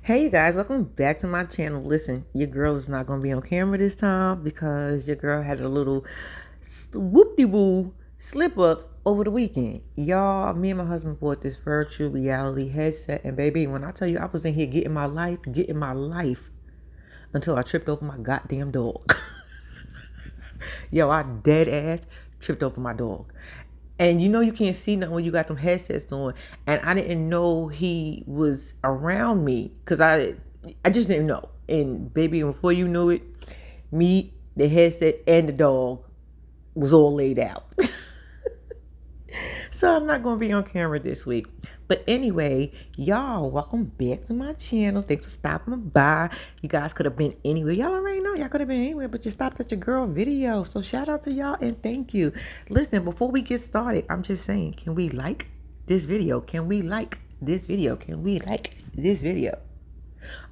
Hey you guys, welcome back to my channel. Listen, your girl is not going to be on camera this time because your girl had a little whoop-de-woo slip up over the weekend. Y'all, me and my husband bought this virtual reality headset, and baby, when I tell you I was in here getting my life until I tripped over my goddamn dog. Yo, I dead ass tripped over my dog. And you know you can't see nothing when you got them headsets on. And I didn't know he was around me because I just didn't know. And baby, before you knew it, me, the headset, and the dog was all laid out. So I'm not going to be on camera this week. But anyway, y'all, welcome back to my channel. Thanks for stopping by. You guys could have been anywhere. Y'all already know y'all could have been anywhere, but you stopped at your girl video. So shout out to y'all and thank you. Listen, before we get started, I'm just saying, can we like this video? Can we like this video? Can we like this video?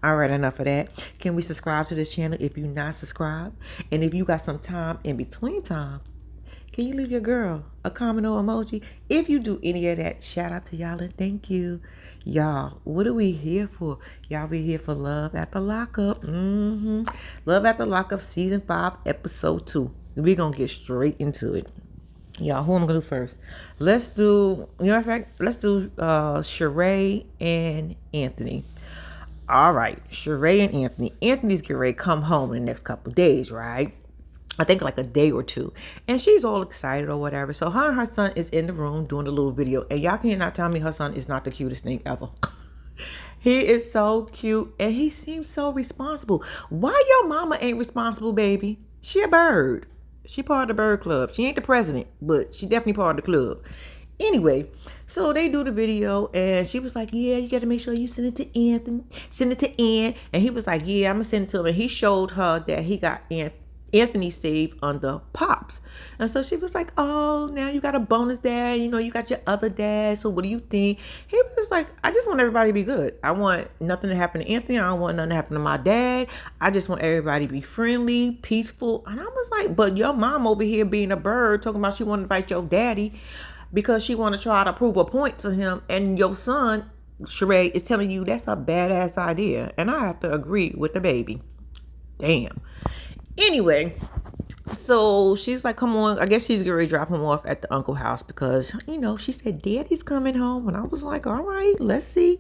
All right, enough of that. Can we subscribe to this channel if you're not subscribed? And if you got some time in between time, can you leave your girl a comment or emoji? If you do any of that, shout out to y'all and thank you. Y'all, what are we here for? Y'all, we here for Love After Lockup. Love After Lockup Season 5, Episode 2. We're going to get straight into it. Y'all, who am I going to do first? Let's do, let's do Sheree and Anthony. All right, Sheree and Anthony. Anthony's getting ready to come home in the next couple of days, right? I think like a day or two. And she's all excited or whatever. So her and her son is in the room doing a little video. And y'all cannot tell me her son is not the cutest thing ever. He is so cute. And he seems so responsible. Why your mama ain't responsible, baby? She a bird. She part of the bird club. She ain't the president, but she definitely part of the club. Anyway, so they do the video and she was like, yeah, you got to make sure you send it to Anthony. Send it to Ann. And he was like, yeah, I'm going to send it to him. And he showed her that he got Anthony saved under Pops. And so she was like, oh, now you got a bonus dad. You know, you got your other dad. So what do you think? He was just like, I just want everybody to be good. I want nothing to happen to Anthony. I don't want nothing to happen to my dad. I just want everybody to be friendly, peaceful. And I was like, but your mom over here being a bird talking about she want to invite your daddy because she want to try to prove a point to him. And your son, Sheree, is telling you that's a badass idea. And I have to agree with the baby. Damn. Anyway, so she's like, come on. I guess she's going to drop him off at the uncle house because, you know, she said, daddy's coming home. And I was like, all right, let's see.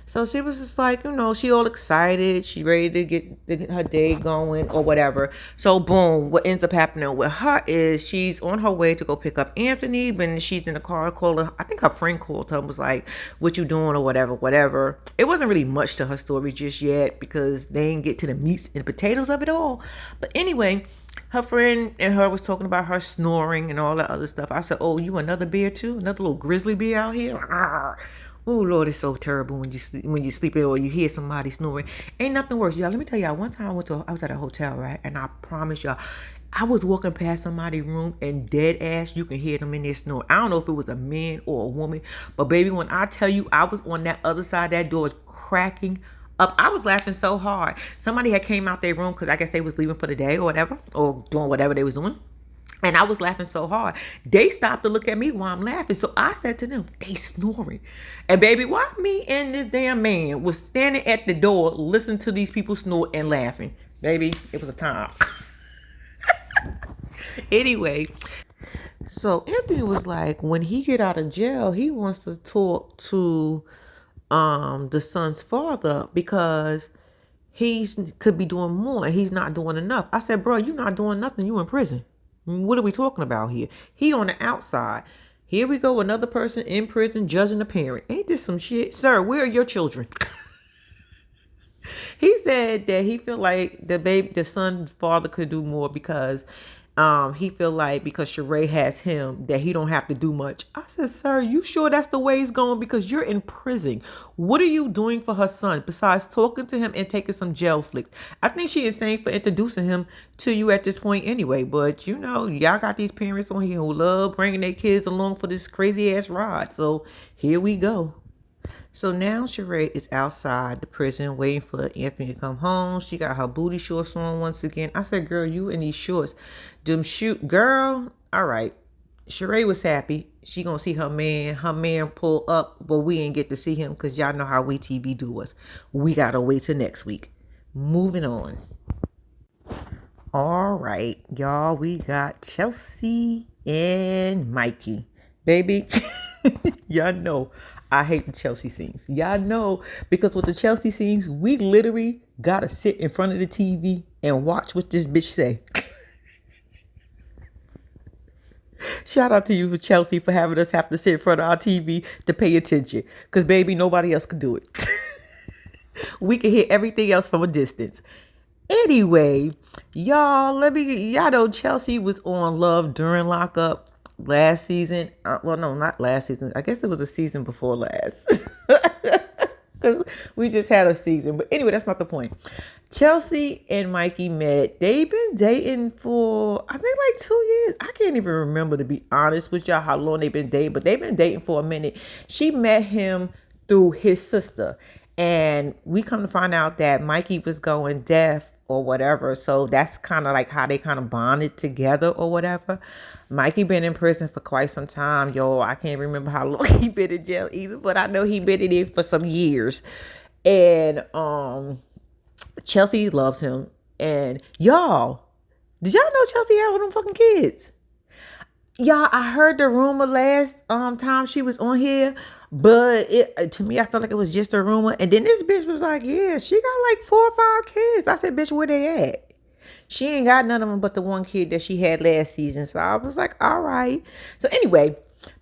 So she was just like, you know, she all excited. She ready to get her day going or whatever. So boom, what ends up happening with her is she's on her way to go pick up Anthony. When she's in the car, calling, I think her friend called her and was like, what you doing or whatever. It wasn't really much to her story just yet because they didn't get to the meats and potatoes of it all. But anyway, her friend and her was talking about her snoring and all that other stuff. I said, oh, you another bear too? Another little grizzly bear out here? Oh Lord, it's so terrible when you sleeping or you hear somebody snoring. Ain't nothing worse, y'all. Let me tell y'all. One time I was at a hotel, right? And I promise y'all, I was walking past somebody's room and dead ass, you can hear them in there snoring. I don't know if it was a man or a woman, but baby, when I tell you, I was on that other side, that door is cracking up. I was laughing so hard. Somebody had came out their room because I guess they was leaving for the day or whatever, or doing whatever they was doing. And I was laughing so hard. They stopped to look at me while I'm laughing. So I said to them, they snoring. And baby, why me and this damn man was standing at the door listening to these people snore and laughing? Baby, it was a time. Anyway, so Anthony was like, when he get out of jail, he wants to talk to the son's father because could be doing more and he's not doing enough. I said, bro, you're not doing nothing. You in prison. What are we talking about here? He on the outside. Here we go, another person in prison judging a parent. Ain't this some shit? Sir, where are your children? He said that he feel like the son's father could do more because he feel like because Sheree has him that he don't have to do much. I said, sir, you sure that's the way it's going? Because you're in prison. What are you doing for her son besides talking to him and taking some jail flicks? I think she is saying for introducing him to you at this point anyway. But you know, y'all got these parents on here who love bringing their kids along for this crazy ass ride. So here we go. So now Sheree is outside the prison waiting for Anthony to come home. She got her booty shorts on once again. I said, girl, you in these shorts. Them shoot, girl. All right. Sheree was happy. She gonna see her man. Her man pull up, but we ain't get to see him because y'all know how we TV do us. We gotta wait till next week. Moving on. All right, y'all. We got Chelsea and Mikey. Baby, y'all know I hate the Chelsea scenes. Y'all know because with the Chelsea scenes, we literally gotta sit in front of the TV and watch what this bitch say. Shout out to you for Chelsea for having us have to sit in front of our TV to pay attention. Cause baby, nobody else could do it. We can hear everything else from a distance. Anyway, y'all know Chelsea was on Love during lockup last season. Well, no, not last season. I guess it was a season before last. Because we just had a season. But anyway, that's not the point. Chelsea and Mikey met. They've been dating for, I think, like 2 years. I can't even remember, to be honest with y'all, how long they've been dating. But they've been dating for a minute. She met him through his sister. And we come to find out that Mikey was going deaf or whatever. So that's kind of like how they kind of bonded together or whatever. Mikey been in prison for quite some time, yo. I can't remember how long he been in jail either, but I know he been in it for some years. And Chelsea loves him. And y'all, did y'all know Chelsea had all them fucking kids? Y'all, I heard the rumor last time she was on here, but to me, I felt like it was just a rumor. And then this bitch was like, yeah, she got like 4 or 5 kids. I said, bitch, where they at? She ain't got none of them but the one kid that she had last season. So I was like, all right. So anyway,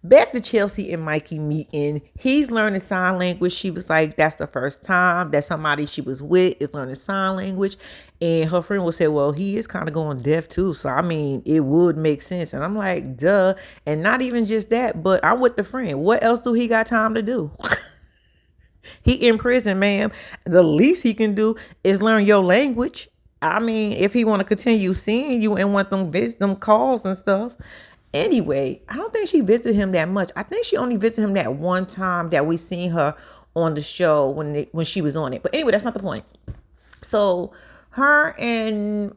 back to Chelsea and Mikey meeting. He's learning sign language. She was like, that's the first time that somebody she was with is learning sign language. And her friend would say, well, he is kind of going deaf too. So, I mean, it would make sense. And I'm like, duh. And not even just that, but I'm with the friend. What else do he got time to do? He in prison, ma'am. The least he can do is learn your language. I mean, if he want to continue seeing you and want them calls and stuff. Anyway, I don't think she visited him that much. I think she only visited him that one time that we seen her on the show when she was on it. But anyway, that's not the point. So her and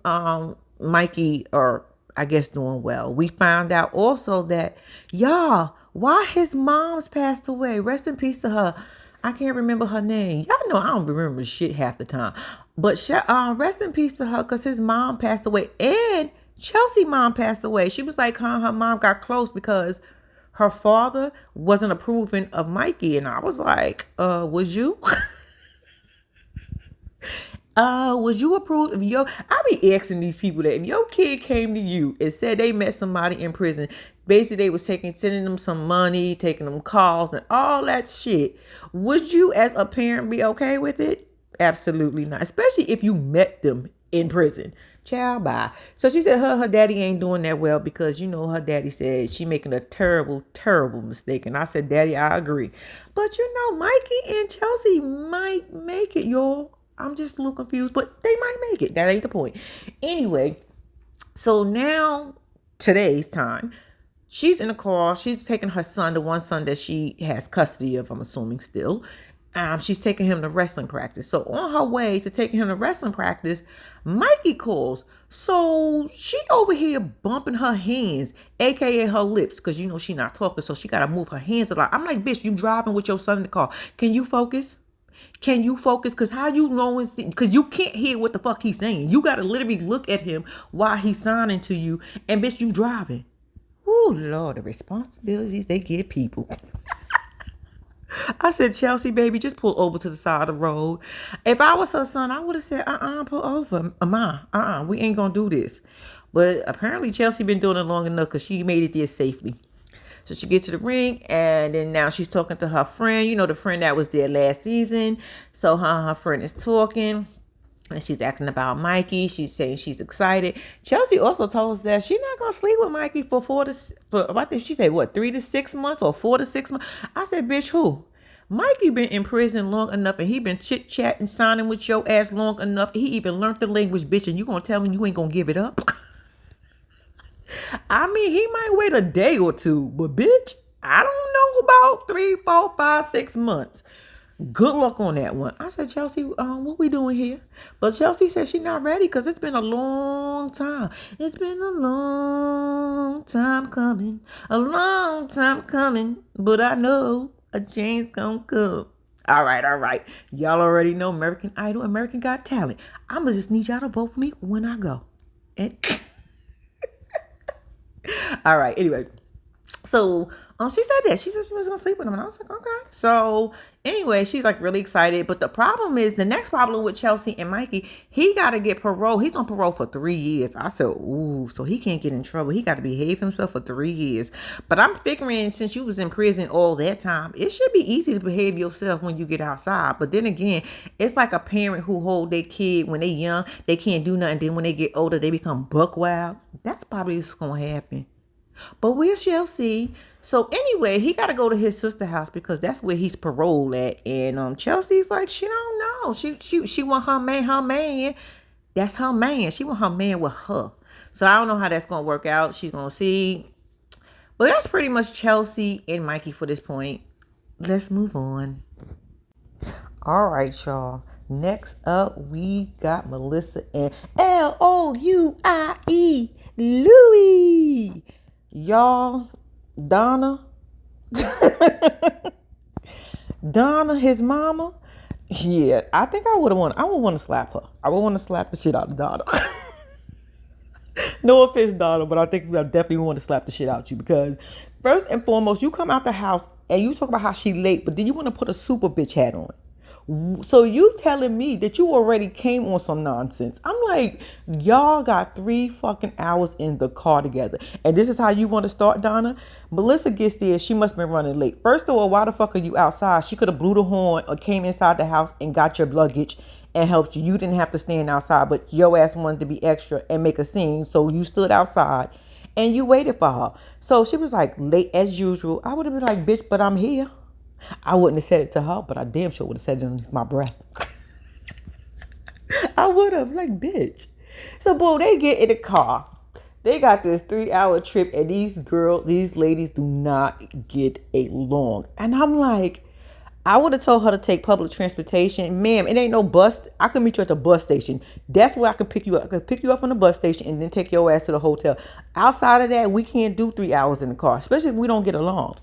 Mikey are, I guess, doing well. We found out also that, y'all, why his mom's passed away. Rest in peace to her. I can't remember her name. Y'all know I don't remember shit half the time. But rest in peace to her because his mom passed away. And Chelsea mom passed away. She was like, her mom got close because her father wasn't approving of Mikey. And I was like, was you? Would you approve if I be asking these people that if your kid came to you and said they met somebody in prison, basically they was sending them some money, taking them calls and all that shit, would you as a parent be okay with it? Absolutely not. Especially if you met them in prison. Child, bye. So she said her daddy ain't doing that well because, her daddy said she making a terrible, terrible mistake. And I said, Daddy, I agree. But Mikey and Chelsea might make it, y'all. I'm just a little confused, but they might make it. That ain't the point. Anyway, so now, today's time, she's in a car. She's taking her son, the one son that she has custody of, I'm assuming still. She's taking him to wrestling practice. So on her way to taking him to wrestling practice, Mikey calls. So she over here bumping her hands, aka her lips, because she not talking, so she gotta move her hands a lot. I'm like, bitch, you driving with your son in the car. Can you focus? Can you focus? Because how you know? Because you can't hear what the fuck he's saying. You got to literally look at him while he's signing to you. And bitch, you driving. Oh, Lord, the responsibilities they give people. I said, Chelsea, baby, just pull over to the side of the road. If I was her son, I would have said, pull over. Ma, we ain't going to do this. But apparently Chelsea been doing it long enough because she made it there safely. So she gets to the ring, and then now she's talking to her friend, the friend that was there last season. So her friend is talking, and she's asking about Mikey. She's saying she's excited. Chelsea also told us that she's not gonna sleep with Mikey for I think she said 3 to 6 months or 4 to 6 months. I said, bitch, who? Mikey been in prison long enough, and he been chit-chatting, signing with your ass long enough. He even learned the language, bitch, and you gonna tell me you ain't gonna give it up? I mean, he might wait a day or two, but bitch, I don't know about 3, 4, 5, 6 months. Good luck on that one. I said, Chelsea, what we doing here? But Chelsea said she's not ready because it's been a long time. It's been a long time coming. A long time coming. But I know a change gonna come. All right, all right. Y'all already know American Idol, American Got Talent. I'ma just need y'all to vote for me when I go. And all right, anyway. So she said that. She said she was gonna sleep with him. And I was like, okay. So anyway, she's like really excited. But the problem is the next problem with Chelsea and Mikey, he gotta get parole. He's on parole for 3 years. I said, ooh, so he can't get in trouble. He gotta behave himself for 3 years. But I'm figuring since you was in prison all that time, it should be easy to behave yourself when you get outside. But then again, it's like a parent who hold their kid when they young, they can't do nothing. Then when they get older, they become buck wild. That's probably what's gonna happen. But we shall see. So anyway, he got to go to his sister's house because that's where he's paroled at. And Chelsea's like, she don't know. She want her man, her man. That's her man. She want her man with her. So I don't know how that's gonna work out. She's gonna see. But that's pretty much Chelsea and Mikey for this point. Let's move on. All right, y'all. Next up, we got Melissa and Louie. Louie. Y'all, Donna, Donna, his mama. Yeah, I think I would want to slap her. I would want to slap the shit out of Donna. No offense, Donna, but I think I definitely want to slap the shit out you because first and foremost, you come out the house and you talk about how she late, but then you want to put a super bitch hat on. So you telling me that you already came on some nonsense. I'm like, y'all got 3 fucking hours in the car together. And this is how you want to start, Donna? Melissa gets there. She must have been running late. First of all, why the fuck are you outside? She could have blew the horn or came inside the house and got your luggage and helped you. You didn't have to stand outside, but your ass wanted to be extra and make a scene. So you stood outside and you waited for her. So she was like late as usual. I would have been like, bitch, but I'm here. I wouldn't have said it to her, but I damn sure would have said it underneath my breath. I would have, like, bitch. So, boy, they get in the car. They got this 3-hour trip, and these ladies do not get along. And I'm like, I would have told her to take public transportation. Ma'am, it ain't no bus. I can meet you at the bus station. That's where I can pick you up. I can pick you up from the bus station and then take your ass to the hotel. Outside of that, we can't do 3 hours in the car, especially if we don't get along.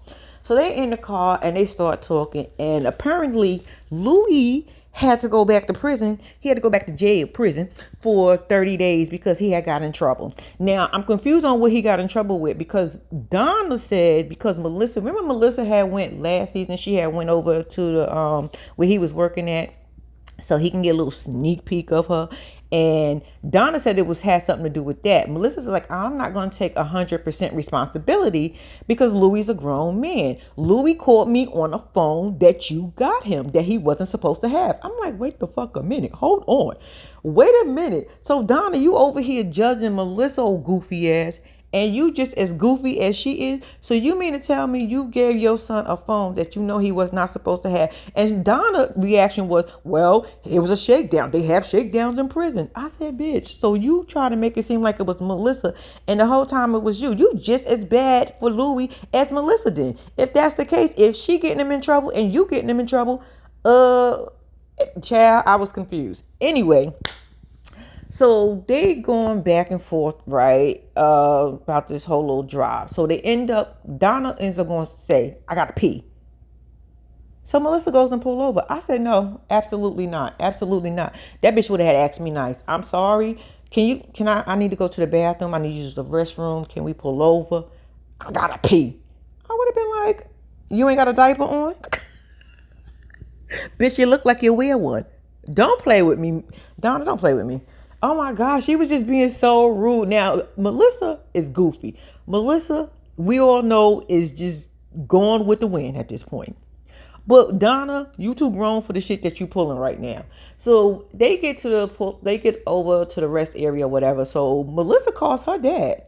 So they in the car and they start talking. And apparently, Louie had to go back to prison. He had to go back to prison for 30 days because he had got in trouble. Now, I'm confused on what he got in trouble with because Donna said, because remember Melissa had went last season, she had went over to the, where he was working at so he can get a little sneak peek of her. And Donna said had something to do with that. Melissa's like, I'm not going to take 100% responsibility because Louie's a grown man. Louie called me on a phone that you got him that he wasn't supposed to have. I'm like, wait the fuck a minute. Hold on. Wait a minute. So Donna, you over here judging Melissa, old goofy ass, and you just as goofy as she is. So you mean to tell me you gave your son a phone that you know he was not supposed to have? And Donna's reaction was, well, it was a shakedown. They have shakedowns in prison. I said, bitch, so you try to make it seem like it was Melissa and the whole time it was you. You just as bad for Louie as Melissa did. If that's the case, if she getting him in trouble and you getting him in trouble, child, I was confused. Anyway, so they going back and forth, right, about this whole little drive. So Donna ends up going to say, I got to pee. So Melissa goes and pull over. I said, no, absolutely not. Absolutely not. That bitch would have had asked me nice. I'm sorry. I need to go to the bathroom. I need to use the restroom. Can we pull over? I got to pee. I would have been like, you ain't got a diaper on? Bitch, you look like you wear one. Don't play with me. Donna, don't play with me. Oh my gosh, she was just being so rude. Now, Melissa is goofy. Melissa, we all know, is just going with the wind at this point. But Donna, you too grown for the shit that you pulling right now. So they get over to the rest area or whatever. So Melissa calls her dad.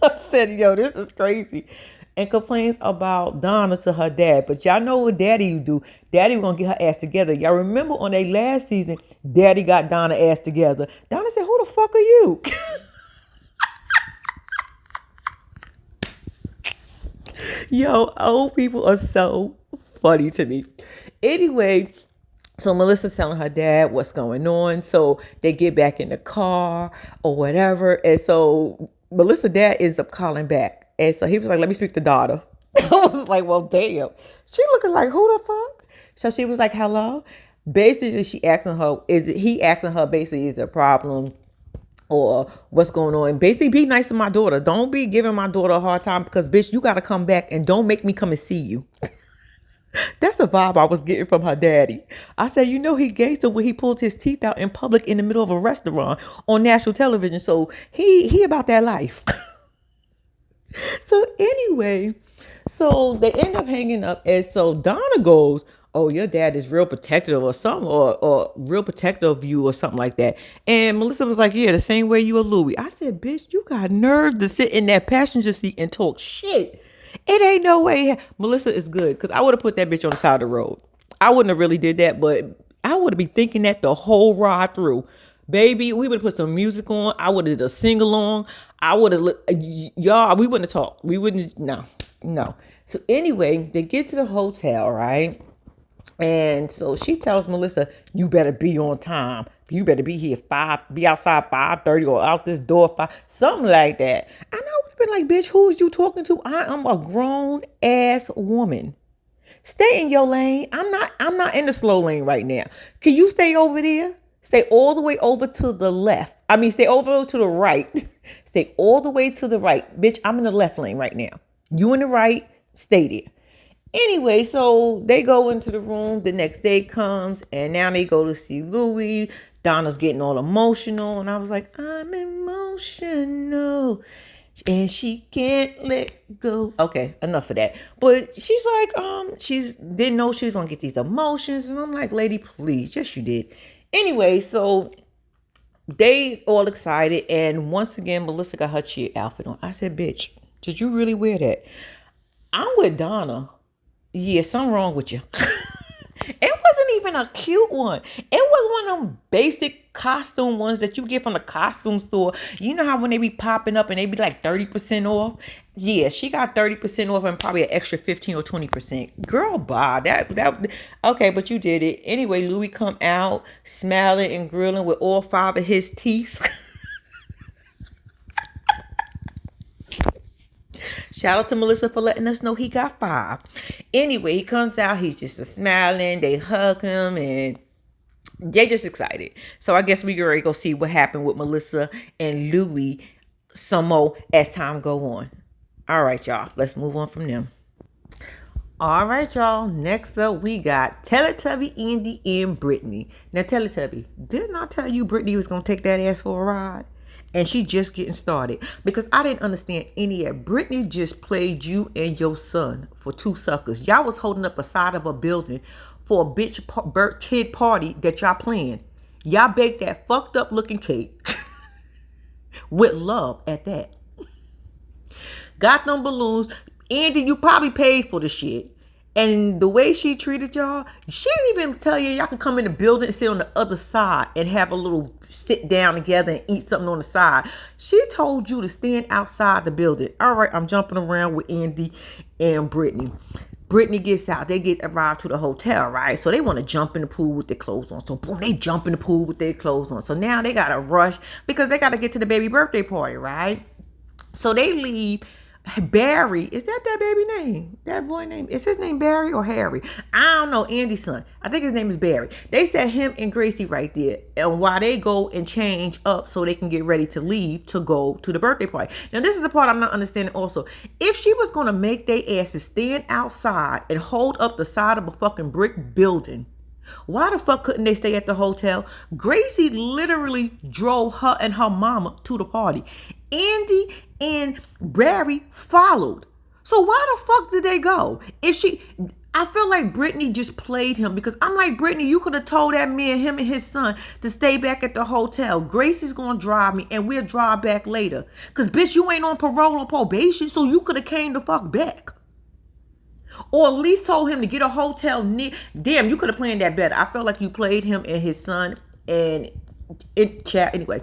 I said, yo, this is crazy. And complains about Donna to her dad. But y'all know what daddy you do. Daddy gonna get her ass together. Y'all remember on their last season, daddy got Donna ass together. Donna said, who the fuck are you? Yo, old people are so funny to me. Anyway, So Melissa's telling her dad what's going on. So they get back in the car or whatever. And so Melissa's dad ends up calling back. And so he was like, let me speak to daughter. I was like, well, damn. She looking like, who the fuck? So she was like, hello. Basically, she asking her, he asking her basically, is there a problem or what's going on? Basically, be nice to my daughter. Don't be giving my daughter a hard time because, bitch, you got to come back and don't make me come and see you. That's the vibe I was getting from her daddy. I said, you know, he gangster when he pulled his teeth out in public in the middle of a restaurant on national television. So he about that life. So anyway, so they end up hanging up, and so Donna goes, "Oh, your dad is real protective or something, or real protective of you or something like that." And Melissa was like, "Yeah, the same way you are Louie." I said, "Bitch, you got nerve to sit in that passenger seat and talk shit. It ain't no way." Melissa is good because I would have put that bitch on the side of the road. I wouldn't have really did that, but I would have been thinking that the whole ride through. Baby, we would have put some music on. I would have did a sing along. I would have, y'all, we wouldn't have talked. We wouldn't, no. So anyway, they get to the hotel, right? And so she tells Melissa, you better be on time. You better be here be outside 5:30 or out this door 5, something like that. And I would have been like, bitch, who is you talking to? I am a grown ass woman. Stay in your lane. I'm not in the slow lane right now. Can you stay over there? Stay all the way over to the left. I mean, stay over to the right. Stay all the way to the right. Bitch, I'm in the left lane right now. You in the right, stay there. Anyway, so they go into the room. The next day comes, and now they go to see Louie. Donna's getting all emotional, and I was like, I'm emotional. And she can't let go. Okay, enough of that. But she's like, she's didn't know she was gonna get these emotions. And I'm like, lady, please. Yes, you did. Anyway, so they all excited. And once again, Melissa got her cheer outfit on. I said, bitch, did you really wear that? I'm with Donna. Yeah, something wrong with you. It wasn't even a cute one. It was one of them basic costume ones that you get from the costume store. You know how when they be popping up and they be like 30% off? Yeah, she got 30% off and probably an extra 15 or 20%. Girl, bye. That okay, but you did it. Anyway, Louie come out smiling and grilling with all 5 of his teeth. Shout out to Melissa for letting us know he got 5. Anyway, he comes out. He's just smiling. They hug him and they just excited. So I guess we can already go see what happened with Melissa and Louie some more as time go on. All right, y'all. Let's move on from them. All right, y'all. Next up, we got Teletubby, Andy, and Brittany. Now, Teletubby, didn't I tell you Brittany was going to take that ass for a ride? And she just getting started because I didn't understand any of it. Brittany just played you and your son for 2 suckers. Y'all was holding up a side of a building for a bitch kid party that y'all planned. Y'all baked that fucked up looking cake with love at that. Got them balloons. Andy, you probably paid for the shit. And the way she treated y'all, she didn't even tell y'all can come in the building and sit on the other side and have a little sit down together and eat something on the side. She told you to stand outside the building. All right, I'm jumping around with Andy and Brittany. Brittany gets out. They arrived to the hotel, right? So they want to jump in the pool with their clothes on. So boom, they jump in the pool with their clothes on. So now they got to rush because they got to get to the baby birthday party, right? So they leave. Barry, is that baby name? That boy name? Is his name Barry or Harry? I don't know. Andy's son. I think his name is Barry. They set him and Gracie right there. And while they go and change up so they can get ready to leave to go to the birthday party. Now, this is the part I'm not understanding also. If she was going to make their asses stand outside and hold up the side of a fucking brick building, why the fuck couldn't they stay at the hotel? Gracie literally drove her and her mama to the party. Andy and Barry followed. So why the fuck did they go? I feel like Brittany just played him because I'm like, Brittany, you could have told that man, him and his son, to stay back at the hotel. Gracie's gonna drive me and we'll drive back later. Cause bitch, you ain't on parole or probation, so you could have came the fuck back. Or at least told him to get a hotel near. Damn, you could have planned that better. I felt like you played him and his son and in chat. Anyway,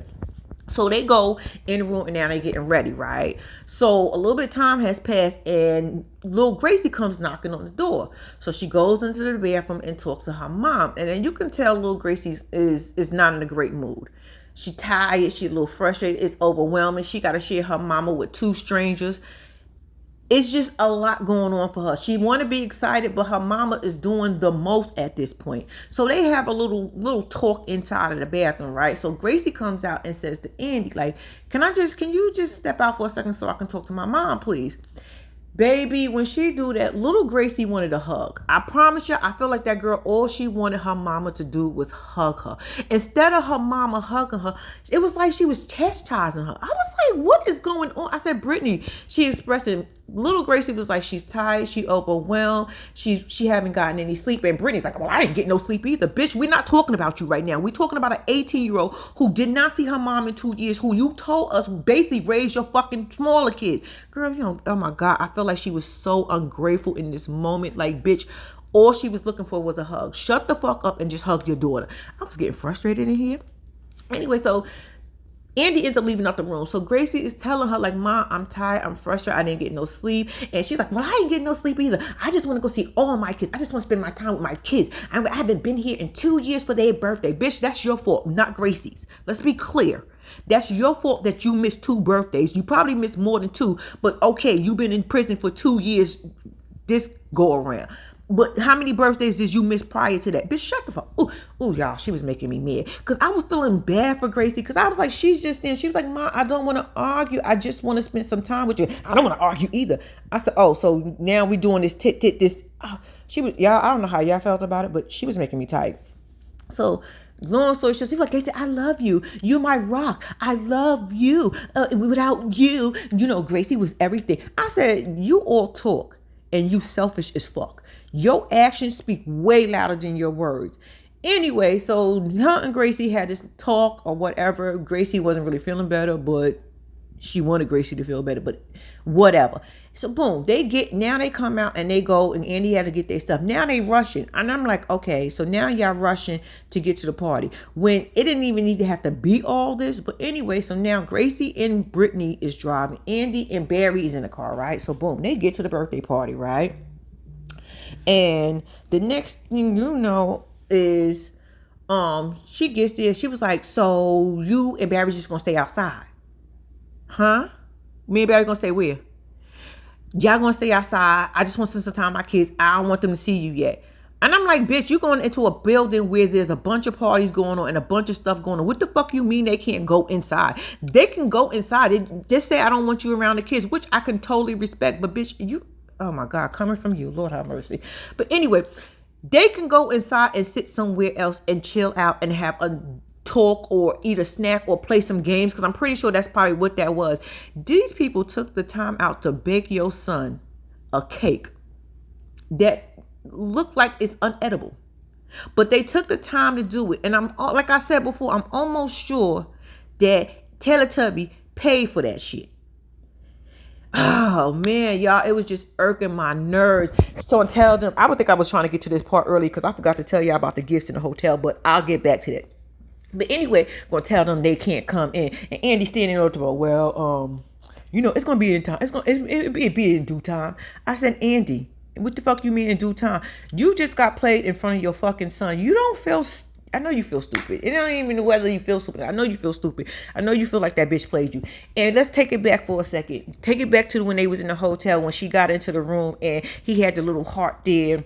So they go in the room and now they're getting ready, right? So a little bit of time has passed and little Gracie comes knocking on the door. So she goes into the bathroom and talks to her mom. And then you can tell little Gracie is not in a great mood. She tired, she a little frustrated, it's overwhelming. She got to share her mama with two strangers. It's just a lot going on for her. She want to be excited, but her mama is doing the most at this point. So they have a little talk inside of the bathroom, right? So Gracie comes out and says to Andy, like, can you just step out for a second so I can talk to my mom, please? Baby, when she do that, little Gracie wanted a hug. I promise you, I feel like that girl, all she wanted her mama to do was hug her. Instead of her mama hugging her, it was like she was chastising her. I was like, what is going on? I said, Brittany, she expressing, little Gracie was like, she's tired, she overwhelmed, she haven't gotten any sleep. And Brittany's like, well, I didn't get no sleep either. Bitch, we're not talking about you right now. We're talking about an 18-year-old who did not see her mom in 2 years, who you told us basically raised your fucking smaller kid. Girl, oh my God, I feel like she was so ungrateful in this moment. Like, bitch, all she was looking for was a hug. Shut the fuck up and just hug your daughter. I was getting frustrated in here. Anyway, so Andy ends up leaving out the room. So Gracie is telling her, like, Mom, I'm tired. I'm frustrated. I didn't get no sleep. And she's like, well, I ain't getting no sleep either. I just want to go see all my kids. I just want to spend my time with my kids. I haven't been here in 2 years for their birthday. Bitch, that's your fault, not Gracie's. Let's be clear. That's your fault that you missed 2 birthdays. You probably missed more than 2. But okay, you've been in prison for 2 years this go around. But how many birthdays did you miss prior to that? Bitch, shut the fuck. Ooh, y'all, she was making me mad. Because I was feeling bad for Gracie. Because I was like, she's just in. She was like, Mom, I don't want to argue. I just want to spend some time with you. I don't want to argue either. I said, oh, so now we doing this this. She was, y'all, I don't know how y'all felt about it, but she was making me tight. So, long story short, she's like, Gracie, I love you. You're my rock. I love you. Without you, Gracie was everything. I said, you all talk and you selfish as fuck. Your actions speak way louder than your words. Anyway, so her and Gracie had this talk or whatever. Gracie wasn't really feeling better, but she wanted Gracie to feel better, but whatever. So boom, they come out and they go, and Andy had to get their stuff. Now they rushing. And I'm like, okay, so now y'all rushing to get to the party. When it didn't even need to have to be all this. But anyway, so now Gracie and Brittany is driving. Andy and Barry is in the car, right? So boom, they get to the birthday party, right? And the next thing you know is she gets there. She was like, so you and Barry's just gonna stay outside? Huh? Me and Barry gonna stay where? Y'all gonna stay outside. I just want to spend some time with my kids. I don't want them to see you yet. And I'm like, bitch, you going into a building where there's a bunch of parties going on and a bunch of stuff going on. What the fuck you mean they can't go inside? They can go inside. It just say I don't want you around the kids, which I can totally respect. But bitch, oh my God, coming from you, Lord have mercy. But anyway, they can go inside and sit somewhere else and chill out and have a talk or eat a snack or play some games, because I'm pretty sure that's probably what that was. These people took the time out to bake your son a cake that looked like it's unedible, but they took the time to do it. And I'm, like I said before, I'm almost sure that Teletubby paid for that shit. Oh man, y'all, it was just irking my nerves. So I tell them, I would think I was trying to get to this part early because I forgot to tell y'all about the gifts in the hotel, but I'll get back to that. But anyway, gonna tell them they can't come in. And Andy standing over to me, well, it's gonna be in time. It'll be in due time. I said, Andy, what the fuck you mean in due time? You just got played in front of your fucking son. You don't feel. I know you feel stupid. It don't even know whether you feel stupid. I know you feel stupid. I know you feel like that bitch played you. And let's take it back for a second. Take it back to when they was in the hotel, when she got into the room and he had the little heart there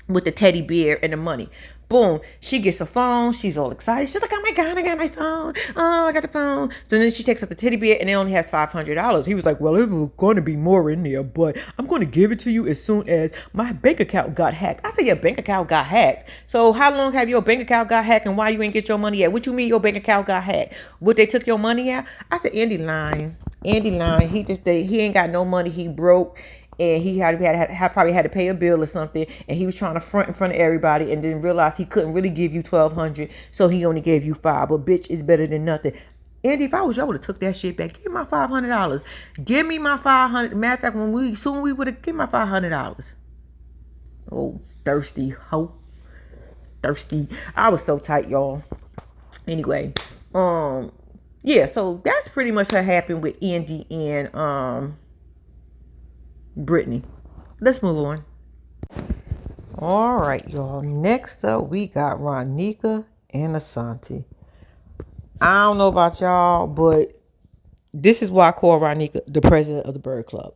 with the teddy bear and the money. Boom, she gets her phone. She's all excited. She's like, oh my God, I got my phone. Oh, I got the phone. So then she takes out the teddy bear and it only has $500. He was like, well, it was going to be more in there, but I'm going to give it to you as soon as my bank account got hacked. I said, your bank account got hacked? So how long have your bank account got hacked and why you ain't get your money yet? What you mean your bank account got hacked? What, they took your money out? I said, Andy lying. Andy lying. He ain't got no money. He broke. And he probably had to pay a bill or something, and he was trying to front in front of everybody, and didn't realize he couldn't really give you $1,200, so he only gave you $500. But bitch, is better than nothing. Andy, if I was you, I would have took that shit back. Give me my $500. Give me my $500. Matter of fact, we would have give my $500. Oh, thirsty hoe, thirsty. I was so tight, y'all. Anyway, Yeah, so that's pretty much what happened with Andy and Brittany. Let's move on. All right, y'all. Next up, we got Ronika and Asante. I don't know about y'all, but this is why I call Ronika the president of the Bird Club.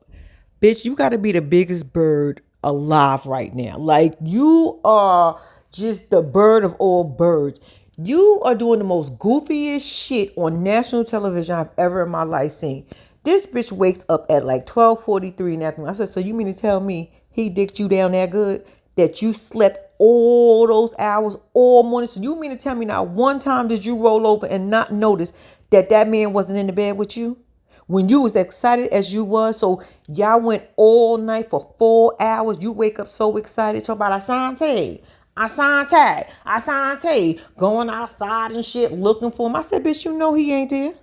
Bitch, you gotta be the biggest bird alive right now. Like, you are just the bird of all birds. You are doing the most goofiest shit on national television I've ever in my life seen. This bitch wakes up at like 12:43 in the afternoon. I said, so you mean to tell me he dicked you down that good? That you slept all those hours all morning? So you mean to tell me not one time did you roll over and not notice that that man wasn't in the bed with you? When you was excited as you was, so y'all went all night for 4 hours. You wake up so excited, talk about Asante, Asante, Asante, going outside and shit, looking for him. I said, bitch, you know he ain't there.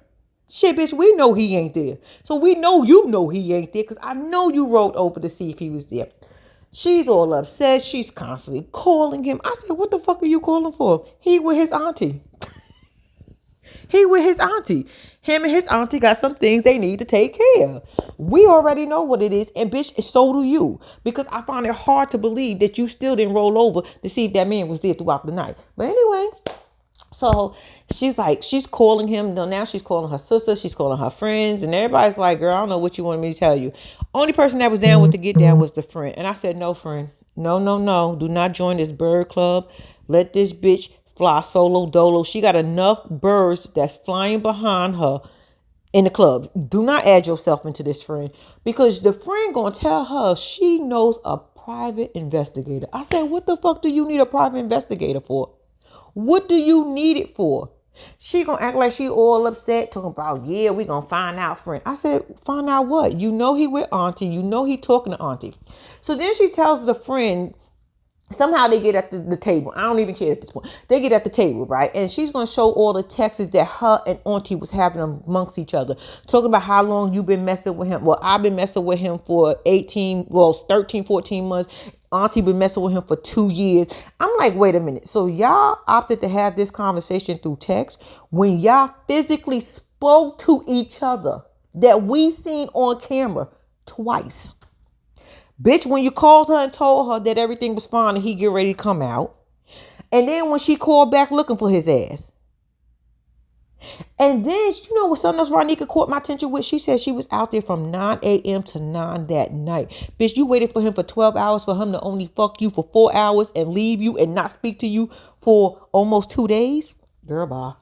Shit, bitch, we know he ain't there. So we know you know he ain't there, because I know you rolled over to see if he was there. She's all upset. She's constantly calling him. I said, what the fuck are you calling for? He with his auntie. He with his auntie. Him and his auntie got some things they need to take care of. We already know what it is, and bitch, so do you. Because I find it hard to believe that you still didn't roll over to see if that man was there throughout the night. But anyway, so she's calling him. Now she's calling her sister. She's calling her friends. And everybody's like, girl, I don't know what you want me to tell you. Only person that was down with the get down was the friend. And I said, no, friend. No, no, no. Do not join this bird club. Let this bitch fly solo dolo. She got enough birds that's flying behind her in the club. Do not add yourself into this, friend. Because the friend gonna tell her she knows a private investigator. I said, what the fuck do you need a private investigator for? What do you need it for? She gonna act like she all upset, talking about, yeah, we gonna find out, friend. I said, find out what? You know he with auntie. You know he talking to auntie. So then she tells the friend, somehow they get at the table. I don't even care at this point. They get at the table, right? And she's going to show all the texts that her and auntie was having amongst each other. Talking about how long you've been messing with him. Well, I've been messing with him for 13, 14 months. Auntie been messing with him for 2 years. I'm like, wait a minute. So y'all opted to have this conversation through text when y'all physically spoke to each other that we seen on camera twice. Bitch, when you called her and told her that everything was fine and he get ready to come out. And then when she called back looking for his ass. And then, you know what something else Ronika caught my attention with? She said she was out there from 9 a.m. to 9 that night. Bitch, you waited for him for 12 hours for him to only fuck you for 4 hours and leave you and not speak to you for almost 2 days? Girl, bye.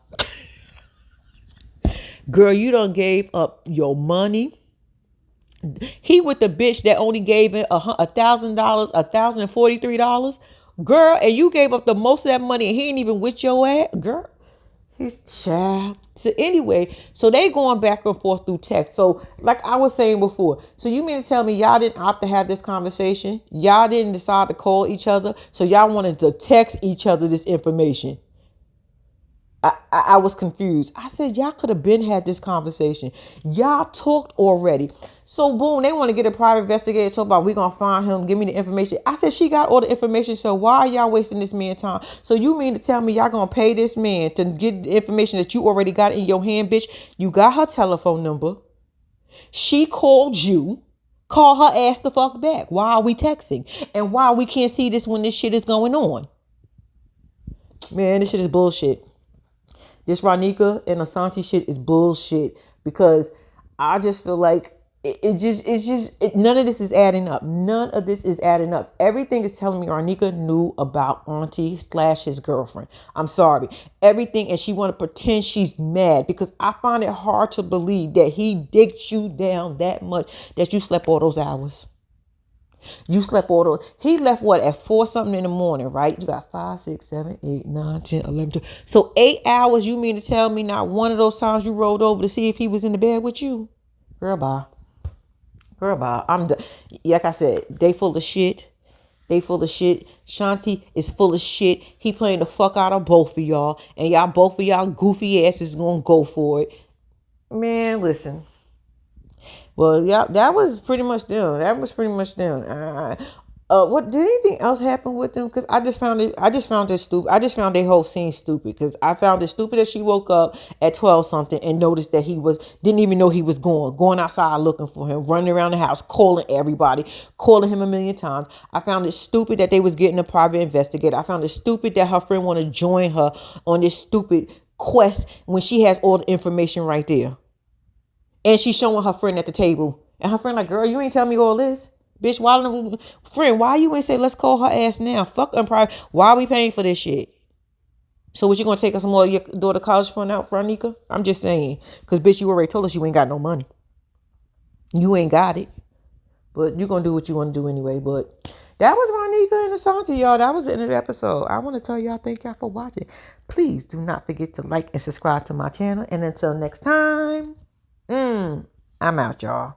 Girl, you done gave up your money. He with the bitch that only gave it $1,000, $1,043. Girl, and you gave up the most of that money and he ain't even with your ass. Girl, he's child. So anyway, so they going back and forth through text. So like I was saying before, so you mean to tell me y'all didn't opt to have this conversation? Y'all didn't decide to call each other? So y'all wanted to text each other this information? I was confused. I said, y'all could have been had this conversation. Y'all talked already. So boom, they want to get a private investigator, talk about we gonna find him, give me the information. I said, she got all the information, so why are y'all wasting this man time? So you mean to tell me y'all gonna pay this man to get the information that you already got in your hand, bitch? You got her telephone number. She called you. Call her ass the fuck back. Why are we texting? And why we can't see this when this shit is going on? Man, this shit is bullshit. This Ronika and Asante shit is bullshit, because I just feel like none of this is adding up. None of this is adding up. Everything is telling me Ronika knew about auntie / his girlfriend. I'm sorry. Everything, and she want to pretend she's mad, because I find it hard to believe that he dicked you down that much that you slept all those hours. You slept all those. He left what at 4 something in the morning, right? You got 5, 6, 7, 8, 9, 10, 11, 12. So 8 hours. You mean to tell me not one of those times you rolled over to see if he was in the bed with you? Girl, bye. Girl, bye. I'm done. Like I said, they full of shit. They full of shit. Shanti is full of shit. He playing the fuck out of both of y'all, and y'all both of y'all goofy asses gonna go for it. Man, listen. Well, yeah, that was pretty much them. What did anything else happen with them? Because I just found it. I just found it stupid. I just found their whole scene stupid. Because I found it stupid that she woke up at 12 something and noticed that he was didn't even know he was going outside looking for him, running around the house, calling everybody, calling him a million times. I found it stupid that they was getting a private investigator. I found it stupid that her friend want to join her on this stupid quest when she has all the information right there, and she's showing her friend at the table, and her friend like, "Girl, you ain't tell me all this." Bitch, friend, why you ain't say let's call her ass now? Fuck unprivate. Why are we paying for this shit? So what, you gonna take us some more of your daughter college fund out for Nika? I'm just saying. Cause bitch, you already told us you ain't got no money. You ain't got it. But you gonna do what you wanna do anyway. But that was Ronika and Asante, y'all. That was the end of the episode. I wanna tell y'all thank y'all for watching. Please do not forget to like and subscribe to my channel. And until next time, I'm out, y'all.